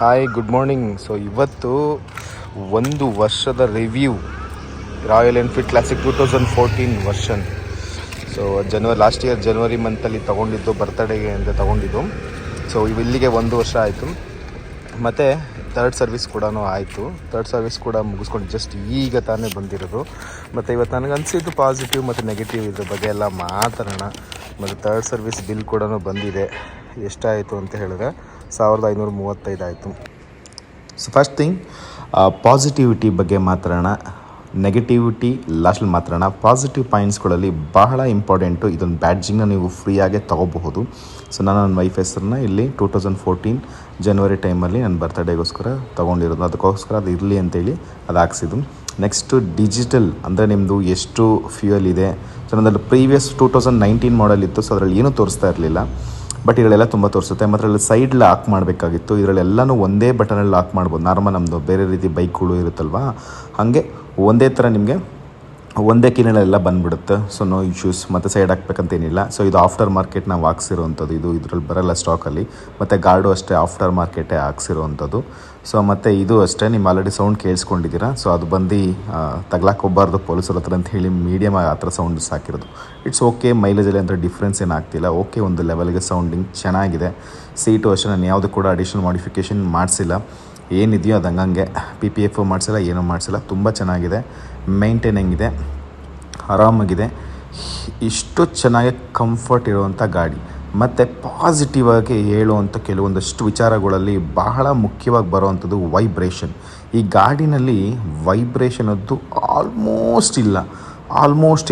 Hi, good morning. So ಇವತ್ತು ಒಂದು ವರ್ಷದ review Royal Enfield Classic 2014 version. So last year ಜನವರಿ ಮಂತಲ್ಲಿ ತೊಗೊಂಡಿದ್ದು, ಬರ್ತ್ಡೇಗೆ ಅಂತ ತೊಗೊಂಡಿದ್ದು. ಸೊ ಇಲ್ಲಿಗೆ ಒಂದು ವರ್ಷ ಆಯಿತು. ಮತ್ತು ಥರ್ಡ್ ಸರ್ವಿಸ್ ಕೂಡ ಆಯಿತು. ಥರ್ಡ್ ಸರ್ವಿಸ್ ಕೂಡ ಮುಗಿಸ್ಕೊಂಡು ಜಸ್ಟ್ ಈಗ ತಾನೇ ಬಂದಿರೋದು. ಮತ್ತು ಇವತ್ತು ನನಗೆ ಅನಿಸಿದ್ದು ಪಾಸಿಟಿವ್ ಮತ್ತು ನೆಗೆಟಿವ್ ಇದ್ರ ಬಗ್ಗೆ ಎಲ್ಲ ಮಾತಾಡೋಣ. ಮತ್ತು ಥರ್ಡ್ ಸರ್ವಿಸ್ ಬಿಲ್ ಕೂಡ ಬಂದಿದೆ. ಎಷ್ಟಾಯಿತು ಅಂತ ಹೇಳಿದ್ರೆ 1535 ಆಯಿತು. ಸೊ ಫಸ್ಟ್ ಥಿಂಗ್, ಪಾಸಿಟಿವಿಟಿ ಬಗ್ಗೆ ಮಾತಾಡೋಣ. ನೆಗೆಟಿವಿಟಿ ಲಾಸ್ಟಲ್ಲಿ ಮಾತಾಡೋಣ. ಪಾಸಿಟಿವ್ ಪಾಯಿಂಟ್ಸ್ಗಳಲ್ಲಿ ಬಹಳ ಇಂಪಾರ್ಟೆಂಟು. ಇದೊಂದು ಬ್ಯಾಡ್ಜಿಂಗ್ನ ನೀವು ಫ್ರೀಯಾಗೆ ತೊಗೋಬಹುದು. ಸೊ ನಾನು ನನ್ನ ವೈಫ್ ಹೆಸರನ್ನ ಇಲ್ಲಿ 2014 ಜನವರಿ ಟೈಮಲ್ಲಿ ನನ್ನ ಬರ್ತ್ಡೇಗೋಸ್ಕರ ತೊಗೊಂಡಿರೋದು. ಅದಕ್ಕೋಸ್ಕರ ಅದು ಇರಲಿ ಅಂತೇಳಿ ಅದು ಹಾಕ್ಸಿದ್ದು. ನೆಕ್ಸ್ಟು ಡಿಜಿಟಲ್ ಅಂದರೆ ನಿಮ್ಮದು ಎಷ್ಟು ಫ್ಯೂಯಲ್ ಇದೆ. ಸೊ ನನ್ನದು ಪ್ರೀವಿಯಸ್ 2019 ಮಾಡೆಲ್ ಇತ್ತು. ಸೊ ಅದರಲ್ಲಿ ಏನೂ ತೋರಿಸ್ತಾ ಇರಲಿಲ್ಲ. ಬಟ್ ಇದರಲ್ಲೆಲ್ಲ ತುಂಬ ತೋರಿಸುತ್ತೆ. ಮತ್ತು ಅದರಲ್ಲಿ ಸೈಡ್ ಲಾಕ್ ಮಾಡಬೇಕಾಗಿತ್ತು. ಇದರಲ್ಲೆಲ್ಲನೂ ಒಂದೇ ಬಟನಲ್ಲಿ ಲಾಕ್ ಮಾಡ್ಬೋದು. ನಾರ್ಮಲ್ ನಮ್ಮದು ಬೇರೆ ರೀತಿ ಬೈಕ್ಗಳು ಇರುತ್ತಲ್ವ, ಹಾಗೆ ಒಂದೇ ಥರ ನಿಮಗೆ ಒಂದೇ ಕಿನಳೆಲ್ಲ ಬಂದುಬಿಡುತ್ತೆ. So no issues. ಮತ್ತು ಸೈಡ್ ಹಾಕ್ಬೇಕಂತೇನಿಲ್ಲ. ಸೊ ಇದು ಆಫ್ಟರ್ ಮಾರ್ಕೆಟ್ ನಾವು ಹಾಕ್ಸಿರೋವಂಥದ್ದು. ಇದ್ರಲ್ಲಿ ಬರೋಲ್ಲ ಸ್ಟಾಕಲ್ಲಿ. ಮತ್ತು ಗಾರ್ಡು ಅಷ್ಟೇ ಆಫ್ಟರ್ ಮಾರ್ಕೆಟೇ ಹಾಕ್ಸಿರೋವಂಥದ್ದು. ಸೊ ಮತ್ತು ಇದು ಅಷ್ಟೇ, ನೀವು ಆಲ್ರೆಡಿ ಸೌಂಡ್ ಕೇಳಿಸ್ಕೊಂಡಿದ್ದೀರಾ. ಸೊ ಅದು ಬಂದು ತಗ್ಲಾಕೋಗ್ಬಾರ್ದು ಪೊಲೀಸರ ಹತ್ರ ಅಂತ ಹೇಳಿ ಮೀಡಿಯಮ್ ಆ ಥರ ಸೌಂಡ್ಸ್ ಹಾಕಿರೋದು. It's okay. ಮೈಲೇಜಲ್ಲಿ ಅಂತ ಡಿಫ್ರೆನ್ಸ್ ಏನು ಆಗ್ತಿಲ್ಲ. ಓಕೆ, ಒಂದು ಲೆವೆಲ್ಗೆ ಸೌಂಡಿಂಗ್ ಚೆನ್ನಾಗಿದೆ. ಸೀಟು ಅಷ್ಟೇ, ನಾನು ಯಾವುದು ಕೂಡ ಅಡಿಷ್ನಲ್ ಮಾಡಿಫಿಕೇಷನ್ ಮಾಡಿಸಿಲ್ಲ. ಏನಿದೆಯೋ ಅದು ಹಂಗೆ PPF ಮಾಡಿಸಿಲ್ಲ, ಏನೂ ಮಾಡಿಸಿಲ್ಲ. ತುಂಬ ಚೆನ್ನಾಗಿದೆ. ಮೇಂಟೈನಿಂಗ್ ಇದೆ, ಆರಾಮಾಗಿದೆ. ಇಷ್ಟು ಚೆನ್ನಾಗಿ ಕಂಫರ್ಟ್ ಇರುವಂಥ ಗಾಡಿ. ಮತ್ತು ಪಾಸಿಟಿವ್ ಆಗಿ ಹೇಳುವಂಥ ಕೆಲವೊಂದಷ್ಟು ವಿಚಾರಗಳಲ್ಲಿ ಬಹಳ ಮುಖ್ಯವಾಗಿ ಬರುವಂಥದ್ದು ವೈಬ್ರೇಷನ್. ಈ ಗಾಡಿನಲ್ಲಿ ವೈಬ್ರೇಷನದ್ದು ಆಲ್ಮೋಸ್ಟ್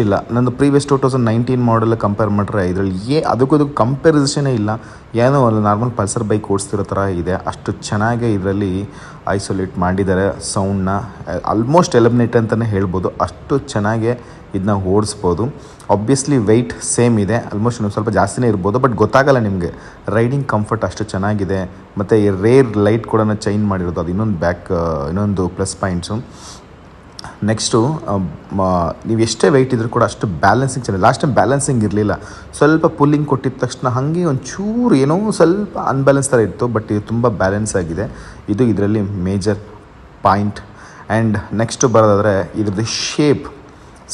ಇಲ್ಲ. ನಂದು ಪ್ರೀವಿಯಸ್ 2019 ಮಾಡಲ್ ಕಂಪೇರ್ ಮಾಡಿದ್ರೆ ಇದರಲ್ಲಿ ಅದಕ್ಕೂ ಕಂಪ್ಯಾರಿಸನೇ ಇಲ್ಲ. ಏನೋ ಒಂದು ನಾರ್ಮಲ್ ಪಲ್ಸರ್ ಬೈಕ್ ಓಡಿಸ್ತಿರೋ ಥರ ಇದೆ. ಅಷ್ಟು ಚೆನ್ನಾಗಿ ಇದರಲ್ಲಿ ಐಸೋಲೇಟ್ ಮಾಡಿದ್ದಾರೆ ಸೌಂಡನ್ನ. ಆಲ್ಮೋಸ್ಟ್ ಎಲಿಮಿನೇಟ್ ಅಂತಲೇ ಹೇಳ್ಬೋದು. ಅಷ್ಟು ಚೆನ್ನಾಗೆ ಇದನ್ನ ಓಡಿಸ್ಬೋದು. ಆಬ್ವಿಯಸ್ಲಿ ವೆಯ್ಟ್ ಸೇಮ್ ಇದೆ. ಆಲ್ಮೋಸ್ಟ್ ಇನ್ನೊಂದು ಸ್ವಲ್ಪ ಜಾಸ್ತಿನೇ ಇರ್ಬೋದು, ಬಟ್ ಗೊತ್ತಾಗಲ್ಲ ನಿಮಗೆ. ರೈಡಿಂಗ್ ಕಂಫರ್ಟ್ ಅಷ್ಟು ಚೆನ್ನಾಗಿದೆ. ಮತ್ತು ಈ ರೇರ್ ಲೈಟ್ ಕೂಡ ಚೇಂಜ್ ಮಾಡಿರೋದು, ಅದು ಇನ್ನೊಂದು ಪ್ಲಸ್ ಪಾಯಿಂಟ್ಸು. ನೆಕ್ಸ್ಟು, ನೀವು ಎಷ್ಟೇ ವೆಯ್ಟ್ ಇದ್ರೂ ಕೂಡ ಅಷ್ಟು ಬ್ಯಾಲೆನ್ಸಿಂಗ್ ಚೆನ್ನಾಗಿ. ಲಾಸ್ಟ್ ಟೈಮ್ ಬ್ಯಾಲೆನ್ಸಿಂಗ್ ಇರಲಿಲ್ಲ. ಸ್ವಲ್ಪ ಪುಲ್ಲಿಂಗ್ ಕೊಟ್ಟಿದ ತಕ್ಷಣ ಹಾಗೆ ಒಂಚೂರು ಏನೋ ಸ್ವಲ್ಪ ಅನ್ಬ್ಯಾಲೆನ್ಸ್ ಥರ ಇತ್ತು. ಬಟ್ ಇದು ತುಂಬ ಬ್ಯಾಲೆನ್ಸ್ ಆಗಿದೆ. ಇದು ಇದರಲ್ಲಿ ಮೇಜರ್ ಪಾಯಿಂಟ್. ಆ್ಯಂಡ್ ನೆಕ್ಸ್ಟು ಬರೋದಾದರೆ ಇದ್ರದ್ದು ಶೇಪ್,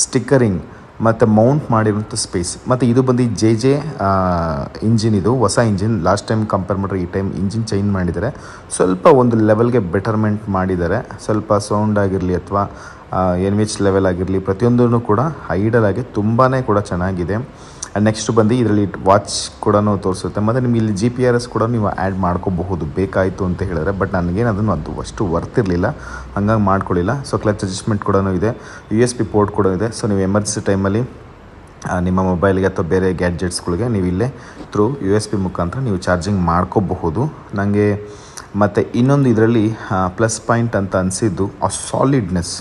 ಸ್ಟಿಕ್ಕರಿಂಗ್ ಮತ್ತು ಮೌಂಟ್ ಮಾಡಿರೋಂಥ ಸ್ಪೇಸ್. ಮತ್ತು ಇದು ಬಂದು JJ ಇಂಜಿನ್. ಇದು ಹೊಸ ಇಂಜಿನ್. ಲಾಸ್ಟ್ ಟೈಮ್ ಕಂಪೇರ್ ಮಾಡಿದ್ರೆ ಈ ಟೈಮ್ ಇಂಜಿನ್ ಚೇಂಜ್ ಮಾಡಿದ್ದಾರೆ. ಸ್ವಲ್ಪ ಒಂದು ಲೆವೆಲ್ಗೆ ಬೆಟರ್ಮೆಂಟ್ ಮಾಡಿದ್ದಾರೆ. ಸ್ವಲ್ಪ ಸೌಂಡ್ ಆಗಿರಲಿ ಅಥವಾ NVH ಲೆವೆಲ್ ಆಗಿರಲಿ, ಪ್ರತಿಯೊಂದೂ ಕೂಡ ಐಡಲಾಗಿ ತುಂಬಾ ಕೂಡ ಚೆನ್ನಾಗಿದೆ. ಆ್ಯಂಡ್ ನೆಕ್ಸ್ಟ್ ಬಂದು ಇದರಲ್ಲಿ ವಾಚ್ ಕೂಡ ತೋರಿಸುತ್ತೆ. ಮತ್ತು ನಿಮ್ಗೆ ಇಲ್ಲಿ GPS ಕೂಡ ನೀವು ಆ್ಯಡ್ ಮಾಡ್ಕೋಬಹುದು ಬೇಕಾಯಿತು ಅಂತ ಹೇಳಿದ್ರೆ. ಬಟ್ ನನಗೇನು ಅದು ಅಷ್ಟು ವರ್ತ್ ಇರಲಿಲ್ಲ, ಹಂಗಾಗಿ ಮಾಡ್ಕೊಳ್ಳಿಲ್ಲ. ಸೊ ಕ್ಲಚ್ ಅಡ್ಜಸ್ಟ್ಮೆಂಟ್ ಕೂಡ ಇದೆ. USB ಪೋರ್ಟ್ ಕೂಡ ಇದೆ. ಸೊ ನೀವು ಎಮರ್ಜೆನ್ಸಿ ಟೈಮಲ್ಲಿ ನಿಮ್ಮ ಮೊಬೈಲ್ಗೆ ಅಥವಾ ಬೇರೆ ಗ್ಯಾಡ್ಜೆಟ್ಸ್ಗಳಿಗೆ ನೀವು ಇಲ್ಲೇ ಥ್ರೂ USB ಮುಖಾಂತರ ನೀವು ಚಾರ್ಜಿಂಗ್ ಮಾಡ್ಕೋಬಹುದು. ನನಗೆ ಮತ್ತು ಇನ್ನೊಂದು ಇದರಲ್ಲಿ ಪ್ಲಸ್ ಪಾಯಿಂಟ್ ಅಂತ ಅನಿಸಿದ್ದು ಆ ಸಾಲಿಡ್ನೆಸ್.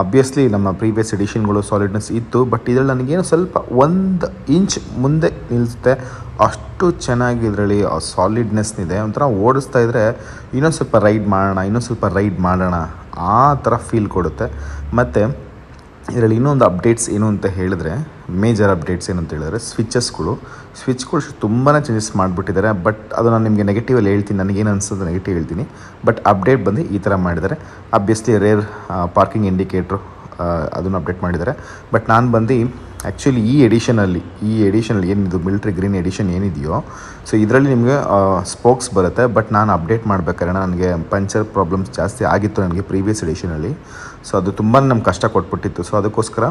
ಆಬ್ವಿಯಸ್ಲಿ ನಮ್ಮ ಪ್ರೀವಿಯಸ್ ಎಡಿಷನ್ಗಳು ಸಾಲಿಡ್ನೆಸ್ ಇತ್ತು, ಬಟ್ ಇದರಲ್ಲಿ ನನಗೇನು ಸ್ವಲ್ಪ 1 ಇಂಚ್ ಮುಂದೆ ನಿಲ್ಲಿಸುತ್ತೆ. ಅಷ್ಟು ಚೆನ್ನಾಗಿ ಇದರಲ್ಲಿ ಆ ಸಾಲಿಡ್ನೆಸ್ನಿದೆ. ಒಂಥರ ಓಡಿಸ್ತಾ ಇದ್ದರೆ ಇನ್ನೊಂದು ಸ್ವಲ್ಪ ರೈಡ್ ಮಾಡೋಣ ಆ ಥರ ಫೀಲ್ ಕೊಡುತ್ತೆ. ಮತ್ತು ಇದರಲ್ಲಿ ಇನ್ನೊಂದು ಅಪ್ಡೇಟ್ಸ್ ಏನು ಅಂತ ಹೇಳಿದ್ರೆ, ಮೇಜರ್ ಅಪ್ಡೇಟ್ಸ್ ಏನು ಅಂತ ಹೇಳಿದ್ರೆ, ಸ್ವಿಚ್ಗಳು ತುಂಬಾ ಚೇಂಜಸ್ ಮಾಡಿಬಿಟ್ಟಿದ್ದಾರೆ. ಬಟ್ ಅದು ನಾನು ನಿಮಗೆ ನೆಗೆಟಿವಲ್ಲಿ ಹೇಳ್ತೀನಿ. ನನಗೇನು ಅನಿಸ್ತದೆ ನೆಗೆಟಿವ್ ಹೇಳ್ತೀನಿ. ಬಟ್ ಅಪ್ಡೇಟ್ ಬಂದು ಈ ಥರ ಮಾಡಿದ್ದಾರೆ. ಆಬ್ವಿಯಸ್ಲಿ ರೇರ್ ಪಾರ್ಕಿಂಗ್ ಇಂಡಿಕೇಟ್ರು ಅದನ್ನು ಅಪ್ಡೇಟ್ ಮಾಡಿದ್ದಾರೆ. ಬಟ್ ನಾನು ಬಂದು ಆ್ಯಕ್ಚುಲಿ ಈ ಎಡಿಷನಲ್ಲಿ ಏನಿದು ಮಿಲ್ಟ್ರಿ ಗ್ರೀನ್ ಎಡಿಷನ್ ಏನಿದೆಯೋ, ಸೊ ಇದರಲ್ಲಿ ನಿಮಗೆ ಸ್ಪೋಕ್ಸ್ ಬರುತ್ತೆ. ಬಟ್ ನಾನು ಅಪ್ಡೇಟ್ ಮಾಡಬೇಕಾದ್ರೆ ನನಗೆ ಪಂಚರ್ ಪ್ರಾಬ್ಲಮ್ಸ್ ಜಾಸ್ತಿ ಆಗಿತ್ತು ನನಗೆ ಪ್ರೀವಿಯಸ್ ಎಡಿಷನಲ್ಲಿ. ಸೊ ಅದು ತುಂಬಾ ನಮ್ಗೆ ಕಷ್ಟ ಕೊಟ್ಬಿಟ್ಟಿತ್ತು. ಸೊ ಅದಕ್ಕೋಸ್ಕರ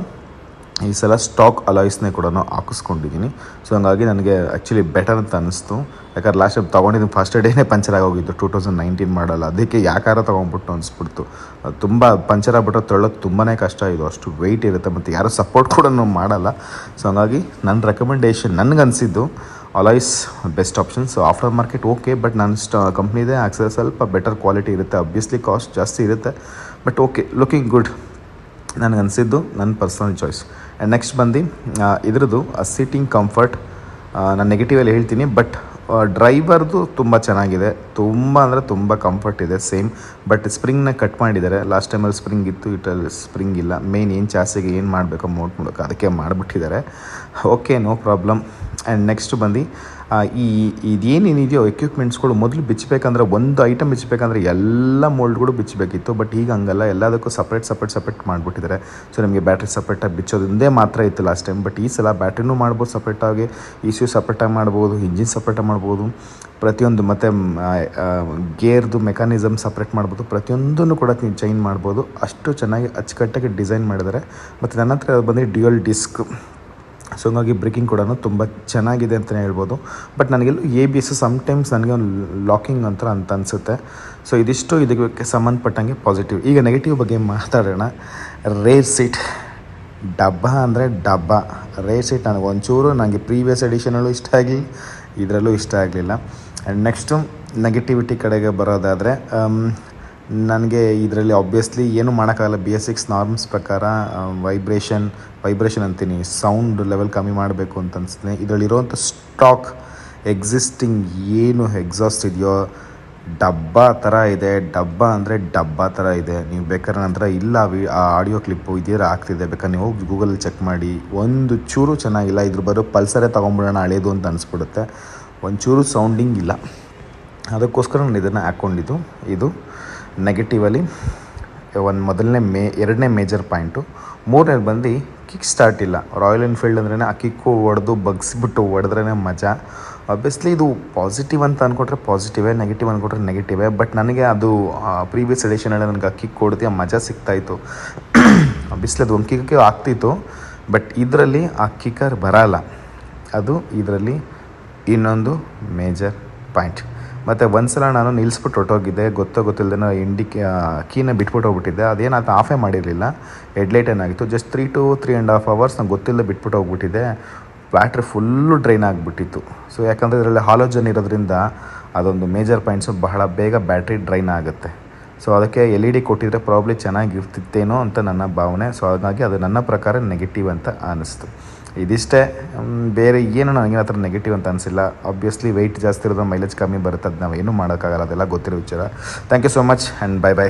ಈ ಸಲ ಸ್ಟಾಕ್ ಅಲಾಯ್ಸ್ನೇ ಕೂಡ ಹಾಕಿಸ್ಕೊಂಡಿದ್ದೀನಿ. ಸೊ ಹಂಗಾಗಿ ನನಗೆ ಆ್ಯಕ್ಚುಲಿ ಬೆಟರ್ ಅಂತ ಅನ್ನಿಸ್ತು. ಯಾಕಂದ್ರೆ ಲಾಸ್ಟ್ ಟೈಮ್ ತೊಗೊಂಡಿದ್ದು ಫಸ್ಟ್ ಡೇನೇ ಪಂಚರ್ ಆಗೋಗಿತ್ತು 2019 ಮಾಡಲ್ಲ. ಅದಕ್ಕೆ ಯಾಕಾರ ತೊಗೊಂಡ್ಬಿಟ್ಟು ಅನಿಸ್ಬಿಡ್ತು. ತುಂಬ ಪಂಚರ್ ಆಗಿಬಿಟ್ರೆ ತೊಳ್ಳೋದು ತುಂಬಾ ಕಷ್ಟ. ಇದು ಅಷ್ಟು ವೆಯ್ಟ್ ಇರುತ್ತೆ ಮತ್ತು ಯಾರೂ ಸಪೋರ್ಟ್ ಕೂಡ ಮಾಡಲ್ಲ. ಸೊ ಹಂಗಾಗಿ ನನ್ನ ರೆಕಮೆಂಡೇಷನ್ ನನಗನ್ಸಿದ್ದು alloys best option. So after market okay, but ನನ್ನ ಕಂಪ್ನಿದೇ ಆಕ್ಸಸ್ ಸ್ವಲ್ಪ ಬೆಟರ್ ಕ್ವಾಲಿಟಿ ಇರುತ್ತೆ. ಅಬ್ವಿಯಸ್ಲಿ ಕಾಸ್ಟ್ ಜಾಸ್ತಿ ಇರುತ್ತೆ, ಬಟ್ ಓಕೆ, ಲುಕಿಂಗ್ ಗುಡ್ ನನಗನ್ಸಿದ್ದು ನನ್ನ ಪರ್ಸನಲ್ ಚಾಯ್ಸ್. ಆ್ಯಂಡ್ ನೆಕ್ಸ್ಟ್ ಬಂದು ಇದ್ರದ್ದು ಸೀಟಿಂಗ್ ಕಂಫರ್ಟ್ ನಾನು ನೆಗೆಟಿವಲ್ಲಿ ಹೇಳ್ತೀನಿ. ಬಟ್ ಡ್ರೈವರ್ದು ತುಂಬ ಚೆನ್ನಾಗಿದೆ. ತುಂಬ ಕಂಫರ್ಟ್ ಇದೆ ಸೇಮ್. ಬಟ್ ಸ್ಪ್ರಿಂಗ್ನ ಕಟ್ ಮಾಡಿದ್ದಾರೆ. ಲಾಸ್ಟ್ ಟೈಮಲ್ಲಿ ಸ್ಪ್ರಿಂಗ್ ಇತ್ತು, ಇಟ್ಟಲ್ಲಿ ಸ್ಪ್ರಿಂಗ್ ಇಲ್ಲ. ಮೇನ್ ಏನು ಚಾಸಿಗೆ ಏನು ಮಾಡಬೇಕೋ ಮೌಂಟ್ ಮಾಡೋಕೆ ಅದಕ್ಕೆ ಮಾಡಿಬಿಟ್ಟಿದ್ದಾರೆ. Okay, no problem. And next ಬಂದು ಇದೇನೇನಿದೆಯೋ ಎಕ್ವಿಪ್ಮೆಂಟ್ಸ್ಗಳು ಮೊದಲು ಬಿಚ್ಚಬೇಕಂದ್ರೆ ಒಂದು ಐಟಮ್ ಬಿಚ್ಚಬೇಕಂದ್ರೆ ಎಲ್ಲ ಮೋಲ್ಡ್ಗಳು ಬಿಚ್ಚಬೇಕಿತ್ತು. ಬಟ್ ಈಗ ಹಂಗಲ್ಲ, ಎಲ್ಲದಕ್ಕೂ ಸಪ್ರೇಟ್ ಮಾಡಿಬಿಟ್ಟಿದ್ದಾರೆ. ಸೊ ನಿಮಗೆ ಬ್ಯಾಟ್ರಿ ಸಪ್ರೇಟಾಗಿ ಬಿಚ್ಚೋದಿಂದೇ ಮಾತ್ರ ಇತ್ತು ಲಾಸ್ಟ್ ಟೈಮ್. ಬಟ್ ಈ ಸಲ ಬ್ಯಾಟ್ರಿನೂ ಮಾಡ್ಬೋದು ಸಪ್ರೇಟಾಗಿ, ಇಶ್ಯೂ ಸಪ್ರೇಟಾಗಿ ಮಾಡ್ಬೋದು, ಇಂಜಿನ್ ಸಪ್ರೇಟಾಗಿ ಮಾಡ್ಬೋದು, ಪ್ರತಿಯೊಂದು ಮತ್ತು ಗೇರ್ದು ಮೆಕ್ಯಾನಿಸಮ್ ಸಪ್ರೇಟ್ ಮಾಡ್ಬೋದು, ಪ್ರತಿಯೊಂದನ್ನು ಕೂಡ ನೀವು ಚೇಂಜ್ ಮಾಡ್ಬೋದು. ಅಷ್ಟು ಚೆನ್ನಾಗಿ ಅಚ್ಚುಕಟ್ಟಾಗಿ ಡಿಸೈನ್ ಮಾಡಿದ್ದಾರೆ. ಮತ್ತು ನನ್ನ ಹತ್ರ ಬಂದು ಡ್ಯುಯಲ್ ಡಿಸ್ಕ್, ಸೊ ಹಂಗಾಗಿ ಬ್ರೇಕಿಂಗ್ ಕೂಡ ತುಂಬ ಚೆನ್ನಾಗಿದೆ ಅಂತಲೇ ಹೇಳ್ಬೋದು. ಬಟ್ ನನಗೆಲ್ಲೂ ABS ಸಮ್ಟೈಮ್ಸ್ ನನಗೆ ಒಂದು ಲಾಕಿಂಗ್ ಅಂತ ಅನಿಸುತ್ತೆ. ಸೊ ಇದಿಷ್ಟು ಇದಕ್ಕೆ ಸಂಬಂಧಪಟ್ಟಂಗೆ ಪಾಸಿಟಿವ್. ಈಗ ನೆಗೆಟಿವ್ ಬಗ್ಗೆ ಮಾತಾಡೋಣ. ರೇರ್ ಸೀಟ್ ಡಬ್ಬ ಅಂದರೆ ಡಬ್ಬ. ರೇರ್ ಸೀಟ್ ನನಗೆ ಒಂಚೂರು ನನಗೆ ಪ್ರೀವಿಯಸ್ ಎಡಿಷನಲ್ಲೂ ಇಷ್ಟ ಆಗಲಿ, ಇದರಲ್ಲೂ ಇಷ್ಟ ಆಗಲಿಲ್ಲ. ಆ್ಯಂಡ್ ನೆಕ್ಸ್ಟು ನೆಗೆಟಿವಿಟಿ ಕಡೆಗೆ ಬರೋದಾದರೆ, ನನಗೆ ಇದರಲ್ಲಿ ಆಬ್ವಿಯಸ್ಲಿ ಏನೂ ಮಾಡೋಕ್ಕಾಗಲ್ಲ. BS6 ನಾರ್ಮ್ಸ್ ಪ್ರಕಾರ ವೈಬ್ರೇಷನ್ ಅಂತೀನಿ, ಸೌಂಡ್ ಲೆವೆಲ್ ಕಮ್ಮಿ ಮಾಡಬೇಕು ಅಂತ ಅನಿಸ್ತದೆ. ಇದರಲ್ಲಿರೋವಂಥ ಸ್ಟಾಕ್ ಎಕ್ಸಿಸ್ಟಿಂಗ್ ಏನು ಎಕ್ಸಾಸ್ಟ್ ಇದೆಯೋ ಡಬ್ಬ ಥರ ಇದೆ. ಡಬ್ಬ ಅಂದರೆ ಡಬ್ಬ ಥರ ಇದೆ. ನೀವು ಬೇಕಾದ್ರೆ ನಂತರ ಇಲ್ಲ ಆ ಆಡಿಯೋ ಕ್ಲಿಪ್ಪು ಇದೆಯರ ಆಗ್ತಿದೆ, ಬೇಕಾದ್ರೆ ನೀವು ಹೋಗಿ ಗೂಗಲಲ್ಲಿ ಚೆಕ್ ಮಾಡಿ. ಒಂದು ಚೂರು ಚೆನ್ನಾಗಿಲ್ಲ. ಇದ್ರ ಬರೋ ಪಲ್ಸರೇ ತೊಗೊಂಬಿಡೋಣ ಹಳೇದು ಅಂತ ಅನಿಸ್ಬಿಡುತ್ತೆ. ಒಂಚೂರು ಸೌಂಡಿಂಗ್ ಇಲ್ಲ. ಅದಕ್ಕೋಸ್ಕರ ನಾನು ಇದನ್ನು ಹಾಕ್ಕೊಂಡಿದ್ದು. ಇದು ನೆಗೆಟಿವಲ್ಲಿ ಎರಡನೇ ಮೇಜರ್ ಪಾಯಿಂಟು. ಮೂರನೇದು ಬಂದು ಕಿಕ್ ಸ್ಟಾರ್ಟ್ ಇಲ್ಲ. ರಾಯಲ್ ಎನ್ಫೀಲ್ಡ್ ಅಂದ್ರೇ ಆ ಕಿಕ್ಕು ಹೊಡೆದು ಬಗ್ಸ್ಬಿಟ್ಟು ಹೊಡೆದ್ರೇ ಮಜಾ. ಆಬ್ವಿಯಸ್ಲಿ ಇದು ಪಾಸಿಟಿವ್ ಅಂತ ಅಂದ್ಕೊಟ್ರೆ ಪಾಸಿಟಿವೇ, ನೆಗೆಟಿವ್ ಅಂದ್ಕೊಟ್ರೆ ನೆಗೆಟಿವೇ. ಬಟ್ ನನಗೆ ಅದು ಪ್ರೀವಿಯಸ್ ಎಡಿಷನಲ್ಲಿ ನನಗೆ ಆ ಕಿಕ್ ಹೊಡೆದು ಆ ಮಜಾ ಸಿಗ್ತಾಯಿತ್ತು. ಆಬ್ವಿಯಸ್ಲಿ ಅದು ಒಂದು ಕಿಕ್ಕೆ ಆಗ್ತಿತ್ತು. ಬಟ್ ಇದರಲ್ಲಿ ಆ ಕಿಕ್ಕರ್ ಬರಲ್ಲ. ಅದು ಇದರಲ್ಲಿ ಇನ್ನೊಂದು ಮೇಜರ್ ಪಾಯಿಂಟ್. ಮತ್ತು ಒಂದು ಸಲ ನಾನು ನಿಲ್ಲಿಸ್ಬಿಟ್ಟು ಹೊಟ್ಟೋಗಿದ್ದೆ, ಗೊತ್ತಿಲ್ಲದೆ ಕೀನ ಬಿಟ್ಬಿಟ್ಟು ಹೋಗ್ಬಿಟ್ಟಿದ್ದೆ. ಅದೇನಾಯ್ತು, ಆಫೇ ಮಾಡಿರಲಿಲ್ಲ. ಹೆಡ್ಲೈಟ್ ಏನಾಗಿತ್ತು, ಜಸ್ಟ್ 3 to 3.5 hours ನಂಗೆ ಗೊತ್ತಿಲ್ಲದೆ ಬಿಟ್ಬಿಟ್ಟು ಹೋಗ್ಬಿಟ್ಟಿದ್ದೆ. ಬ್ಯಾಟ್ರಿ ಫುಲ್ಲು ಡ್ರೈನ್ ಆಗಿಬಿಟ್ಟಿತ್ತು. ಸೊ ಯಾಕಂದರೆ ಇದರಲ್ಲಿ ಹಾಲೋಜನ್ ಇರೋದ್ರಿಂದ ಅದೊಂದು ಮೇಜರ್ ಪಾಯಿಂಟ್ಸು, ಬಹಳ ಬೇಗ ಬ್ಯಾಟ್ರಿ ಡ್ರೈನ್ ಆಗುತ್ತೆ. ಸೊ ಅದಕ್ಕೆ LED ಕೊಟ್ಟಿದ್ರೆ ಪ್ರಾಬ್ಲಿ ಚೆನ್ನಾಗಿರ್ತಿತ್ತೇನೋ ಅಂತ ನನ್ನ ಭಾವನೆ. ಸೊ ಹಾಗಾಗಿ ಅದು ನನ್ನ ಪ್ರಕಾರ ನೆಗೆಟಿವ್ ಅಂತ ಅನ್ನಿಸ್ತು. ಇದಿಷ್ಟೇ, ಬೇರೆ ಏನು ನನಗೇನು ಆ ಥರ ನೆಗೆಟಿವ್ ಅಂತ ಅನಿಸಿಲ್ಲ. ಆಬ್ವಿಯಸ್ಲಿ ವೆಯ್ಟ್ ಜಾಸ್ತಿ ಇರೋದು ಮೈಲೇಜ್ ಕಮ್ಮಿ ಬರುತ್ತೆ, ಅದು ನಾವು ಏನೂ ಮಾಡೋಕ್ಕಾಗಲ್ಲ, ಅದೆಲ್ಲ ಗೊತ್ತಿರೋ ವಿಚಾರ. Thank you so much and by.